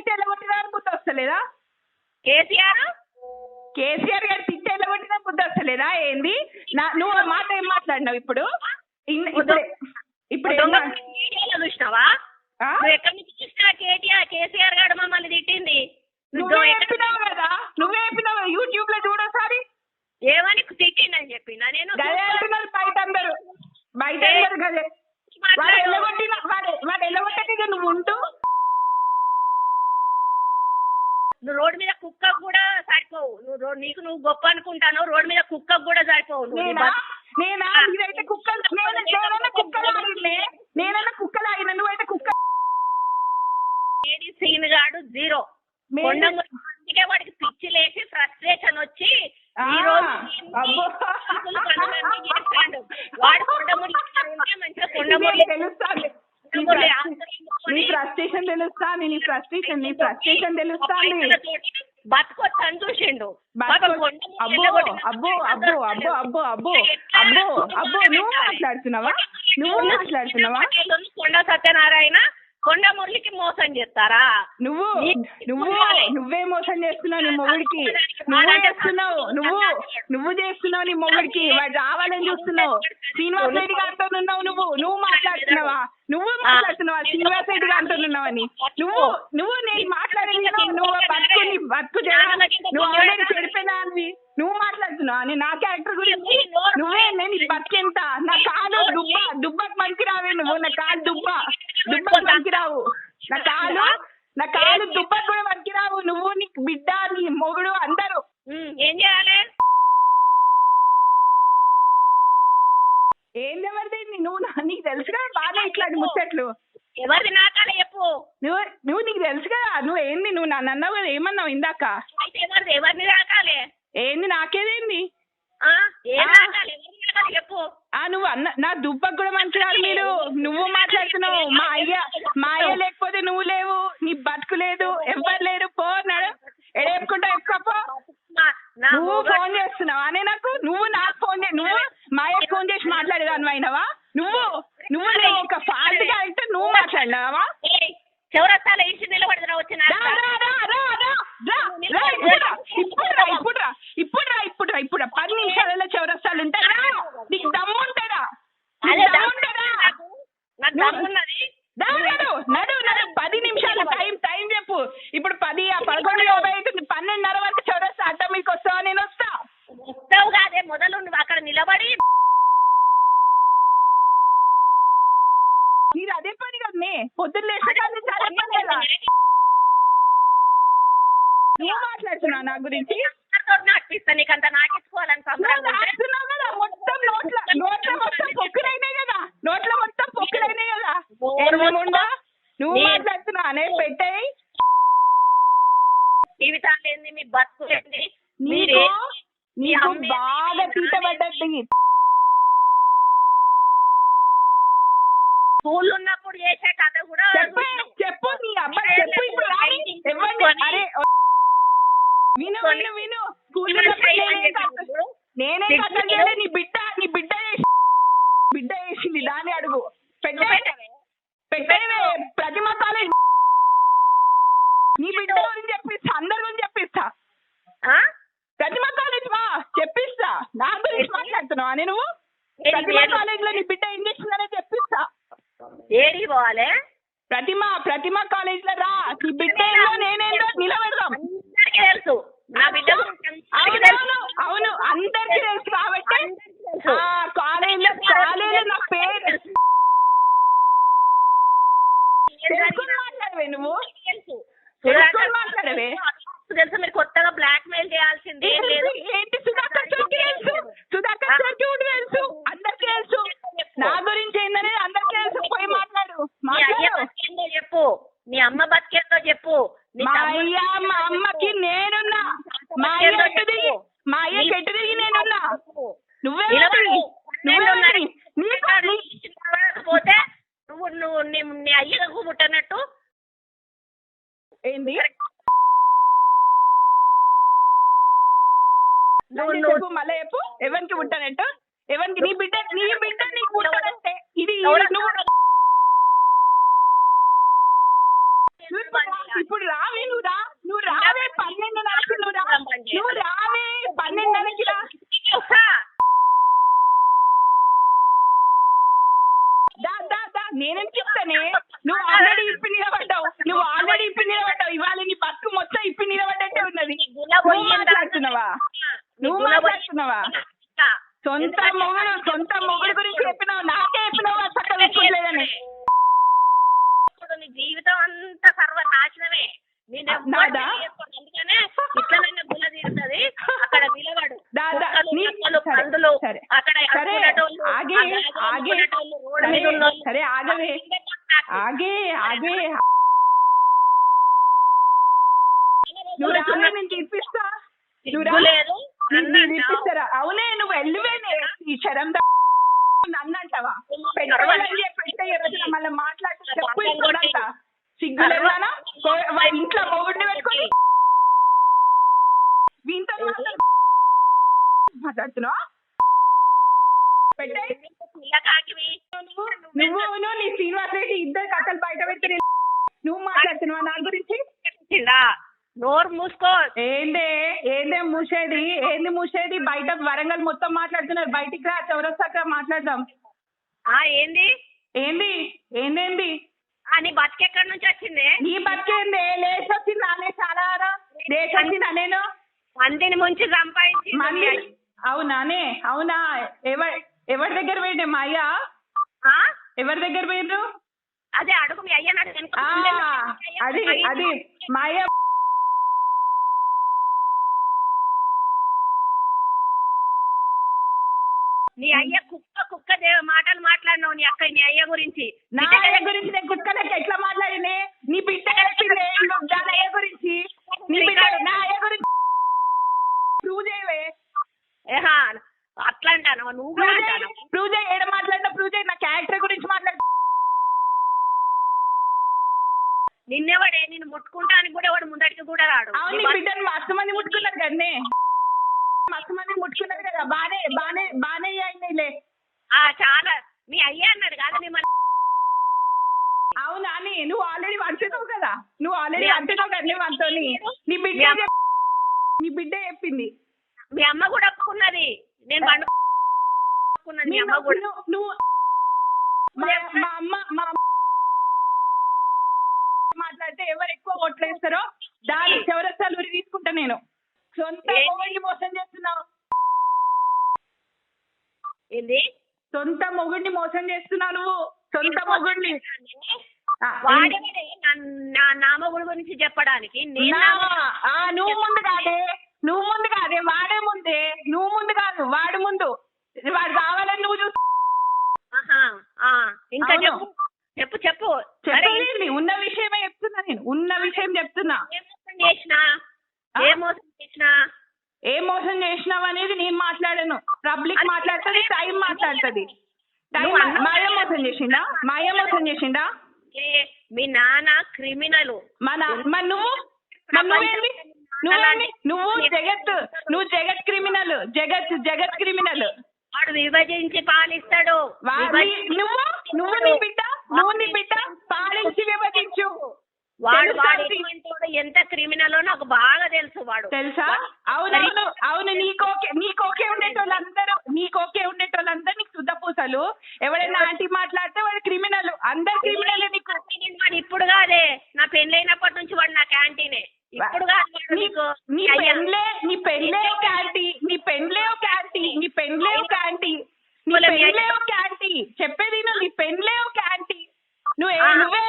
తిట్టి ఎల్లగొట్టినా బుద్ధి వస్తలేదా? కేసీఆర్ గారు తిట్టి ఎల్లగొట్టినా బుద్ధి వస్తలేదా ఏంది? నువ్వు ఆ మాట ఏం మాట్లాడినావు ఇప్పుడు? ఇప్పుడు చూసినావా? ఎక్కడి నుంచి చూసినా కేసీఆర్ గారు మమ్మల్ని తిట్టింది. నువ్వే చెప్పినావు కదా, నువ్వే చెప్పినావు. యూట్యూబ్ లో చూడోసారి ఏమని తిట్టిందని చెప్పినా నేను. బయట అందరు గదే వాడు ఎల్లగొట్టక నువ్వు ఉంటూ నువ్వు రోడ్డు మీద కుక్క కూడా సరిపోవు. నువ్వు గొప్ప అనుకుంటాను, రోడ్డు మీద కుక్క కూడా సరిపోవు. నేనైతే నేనన్నా కుక్కలాగిన నువ్వైతే కుక్క. సీన్ గాడు జీరో. అందుకే వాడికి పిచ్చి లేచి ఫ్రస్ట్రేషన్ వచ్చి ఈ రోజు వాడు కొండముడి మంచిగా కొండముడి తెలుస్తాను. నీ ఫ్రస్ట్రేషన్ తెలుస్తాంది. బతుకొచ్చని చూసిండు. నువ్వు మాట్లాడుతున్నావా? కొండ సత్యనారాయణ కొండ మురళికి మోసం చేస్తారా? నువ్వే మోసం చేస్తున్నావు నీ మొగుడికి. నువ్వు చేస్తున్నావు నీ మొగుడికి. వాడు రావాలని చూస్తున్నావు. శ్రీనివాస్ రెడ్డి గారితో ఉన్నావు. నువ్వు మాట్లాడుతున్నావా? శ్రీనివాస్ రెడ్డి గారితో ఉన్నావని నువ్వు నేను మాట్లాడేది. నువ్వు బతుకు నువ్వు ఆల్రెడీ చెడిపోయినా అని నువ్వు మాట్లాడుతున్నావా? నా క్యారెక్టర్ గురించి నువ్వే. నేను బతికెంత నా కాలు దుబ్బకు మంచి రావే నువ్వు. నా కాలు దుబ్బకు మంచి రావు. నా కాలు దుబ్బకు కూడా మంచి రావు. నువ్వు నీ బిడ్డ నీ మొగుడు అందరూ ఏం చేయాలి? ఏంది ఎవరిది? నువ్వు నీకు తెలుసు కదా బాగా ఇట్లాంటి ముచ్చట్లు. ఎవరిది నాకాలే చెప్పు. నువ్వు నీకు తెలుసు కదా. నువ్వేంది నువ్వు నన్ను అన్నావు కదా, ఏమన్నావు ఇందాక? ఎవరిని రాకాలే? ఏంది నాకేదేంది చెప్పు. నువ్వు నా దుబ్బకు కూడా మంచిగా మీరు. నువ్వు మాట్లాడుతున్నావు. మా అయ్య లేకపోతే నువ్వు లేవు. నీ బతుకు లేదు. ఎవ్వరు లేరు. పో అన్నాడు. ఎడేపుకుంటా ఎక్కువ. నువ్వు ఫోన్ చేస్తున్నావా? నువ్వు నాకు ఫోన్ నువ్వు మా అయ్యకు ఫోన్ చేసి మాట్లాడేదాన్ని అయినవా? నువ్వు ఒక ఫాల్ట్ క్యారెక్టర్. నువ్వు మాట్లాడినావా? చౌరస్తాలో ఇంటి నిలబడదా వచ్చిన ఇప్పుడు 10 నిమిషాలలో చౌరస్తాలు ఉంటారా? నీకు దమ్ము ఉంటారా? నడు 10 నిమిషాలు టైం చెప్పు. ఇప్పుడు 10 11:50 అవుతుంది. 12:30 వరకు చౌరస్తా అడ్డ మీకు వస్తావా? నేను వస్తావు కాదే. మొదలు నువ్వు అక్కడ నిలబడి మీరు అదే పని కదనే. పొద్దున్న లేస్తే చాలా పని కదా. నువ్వు మాట్లాడుతున్నావు నా గురించి. నాటిస్తా నీకు అంత నాటించుకోవాలని నాటున్నావు కదా. మొత్తం నోట్ల మొత్తం పొక్కులైనాయి కదా. నువ్వు మాట్లాడుతున్నావు అనే పెట్టాయి. జీవితాలు ఏంది, మీ బతుకు ఏంది? నీకు బాగా తీటబడ్డది. స్కూల్ ఉన్నప్పుడు చేసే కథ కూడా చెప్పు. నీ అబ్బాయి చెప్పు. ఇప్పుడు అరే విను. స్కూల్ నేనే కథ చేయలే. నీ బిడ్డ చేసింది. దాన్ని అడుగు. పెట్టేవే ప్రతిమ కాలేజ్. నీ బిడ్డ గురించి చెప్పిస్తా. అందరి గురించి చెప్పిస్తా. ప్రతిమ కాలేజ్ చెప్పిస్తా. నా గురించి మాట్లాడుతున్నావా? నువ్వు ప్రతిమ కాలేజ్ లో నీ బిడ్డ ఏం చేసిందనే చెప్పిస్తా. ఏడికి పోవాలి? ప్రతిమ కాలేజ్ లో రా. నీ బిడ్డ నేనేందో నిలబెడదాం. తెలుసు నా బిడ్డ. అవును అందరికీ తెలుసు కాబట్టి కాలేజ్ నా పేరు మాట్లాడవే. నువ్వు మాట్లాడవే. తెలుసు మీరు కొత్తగా బ్లాక్ మెయిల్ చేయాల్సింది లేదు. ఏంటి సుధాకర్ చౌకి తెలుసు. తెలుసు అందరికీ తెలుసు. నా గురించి ఏందనేది అందరికీ తెలుసు. పోయి మాట్లాడు. చెప్పు. నీ అమ్మ బతికేందో చెప్పు. మా అమ్మకి నేనున్నా. మా అయ్య కెట్టు దిగి నేనున్నా. నువ్వే పోతే నువ్వు నీ అయ్యకు పుట్టనట్టు ఏంది? మళ్ళీ చెప్పు. ఎవరికి పుట్టనట్టు? ఎవరికి? నీ బిడ్డ నీకు పుట్టనంటే ఇది ఇప్పుడు రావి నిలబడ్డావు ఇవాళ నీ బతుకు మొత్తం ఇప్పి నిలబడ్డట్టే ఉన్నది. గుల నువ్వు పోయిందా? మాట్లాడుతున్నావా? నువ్వు గుల మాట్లాడుతున్నావా? సొంత మొగుడు గురించి చెప్పినావు, నాకే చెప్పినావు చక్కగా విప్పుకోలేదని. ఇప్పుడు నీ జీవితం అంతా సర్వనాశనమే. నేను నాదా? అందుకనే ఇట్లా నన్ను గుల తీరుతుంది. అక్కడ నిలబడు దాదా, పందులు సరే అక్కడ సరే ఆగే ఆగే సరే ఆగవే ఆగే ఆగే నువ్వు రావే, నేను తీర్పిస్తా. నువ్వు రా, లేదు నేను తీర్పిస్తారా? అవునే, నువ్వు వెళ్ళివేనే ఈ శరం నన్ను అంటావా? పెట్టే రోజున మళ్ళీ మాట్లాడితే చెప్పు ఇప్పుడంతా సిగ్గులేదానా? ఇంట్లో మొగుడిని పెట్టుకొని వీంతో మాట్లాడుతున్నావా? పెట్టే నువ్వు నీ శ్రీనివాస్ రెడ్డి ఇద్దరు కథలు బయట పెట్టి నువ్వు మాట్లాడుతున్నావా నా గురించి? నోరు మూసుకో. ఏందే మూసేది బయట వరంగల్ మొత్తం మాట్లాడుతున్నారు. బయటికి రా, చౌరస్తాక మాట్లాడదాం. ఏందేంది నీ బతికెక్కడి నుంచి వచ్చింది? నీ బతికేందే? లేచొచ్చింది నానే చాలా లేచొచ్చిందా? నేను మందిని ముంచి సంపాదించి అవునానే? అవునా? ఎవరి దగ్గర పోయిండే మా అయ్య? ఎవరి దగ్గర పోయిండ్రు? అదే అడుగు మీ అయ్యా. అది మా అయ్య నీ అయ్య కుక్క మాటలు మాట్లాడినావు నీ అయ్య గురించి. నా అయ్య గురించి నేను కుక్కలకి ఎట్లా మాట్లాడినే? నీ బిడ్డ చెప్పిందే దాని అయ్య గురించి. నీ బిడ్డ నా అయ్య గురించి ప్రూవ్ చేయవే. అట్లా అంటాను నువ్వు కూడా అంటాను. ప్రూవ్ చేయి, ఏడ మాట్లాడినా ప్రూవ్ చేయి. నా క్యారెక్టర్ గురించి మాట్లాడు. నిన్నెవడే నిన్ను ముట్టుకుంటానికి కూడా ఎవడు ముందడికి కూడా రాడు. అవును, నీ బిడ్డను మస్తు మంది ముట్టుకున్నారు కదనే, మస్తు మంది ముట్టుకున్నారు కదా. బానే అయినాయిలే. చాలా మీ అయ్యా అన్నాడు కాదు మిమ్మల్ని. అవునా? నువ్వు ఆల్రెడీ అంటున్నావు కదా, మనతో. నీ బిడ్డ చెప్పింది. మీ అమ్మ కూడా ఒప్పుకున్నది. నేను పండుకున్నది మీ అమ్మ కూడా. నువ్వు మా అమ్మ మాట్లాడితే ఎవరు ఎక్కువ ఓట్లేస్తారో దాని చౌరస్తాలు ఉరి తీసుకుంటా నేను. సొంత మొగుడిని మోసం చేస్తున్నావు. ఏంది? సొంత మొగుడిని మోసం చేస్తున్నావు నువ్వు. సొంత మొగుడిని నా నామగుడి గురించి చెప్పడానికి నువ్వు ముందు కాదే వాడే ముందే. నువ్వు ముందు కాదు, వాడు ముందు. వాడు కావాలని నువ్వు చూస్తా. ఇంకా చెప్పు. ఉన్న విషయమే చెప్తున్నా నేను. ఉన్న విషయం చెప్తున్నా. ఏ మోసం చేసినావు అనేది నేను మాట్లాడాను. పబ్లిక్ మాట్లాడుతుంది, టైం మాట్లాడుతుంది. మాయ మోసం చేసిండా? మీ నాన్న క్రిమినల్. నువ్వు జగత్ క్రిమినల్. జగత్ క్రిమినల్. వాడు విభజించి పాలిస్తాడు. నువ్వు నీ బిడ్డ పాలించి విభజించు. వాడు ఎంత క్రిమినల్ నాకు బాగా తెలుసా? అవును. నీకోకే ఉండేటోళ్ళందరూ నీకు శుద్ధపూసలు. ఎవరైనా ఆంటీ మాట్లాడితే వాడు క్రిమినల్. అందరు క్రిమినల్. నీకు వాడు ఇప్పుడు కాదే, నా పెళ్ళైనప్పటి నుంచి వాడు నా క్యాంటీనే. ఇప్పుడు కాదు. నీ పెళ్ళే ఒక యాంటీ. చెప్పేది నీ పెళ్ళే ఒక యాంటీ. నువ్వే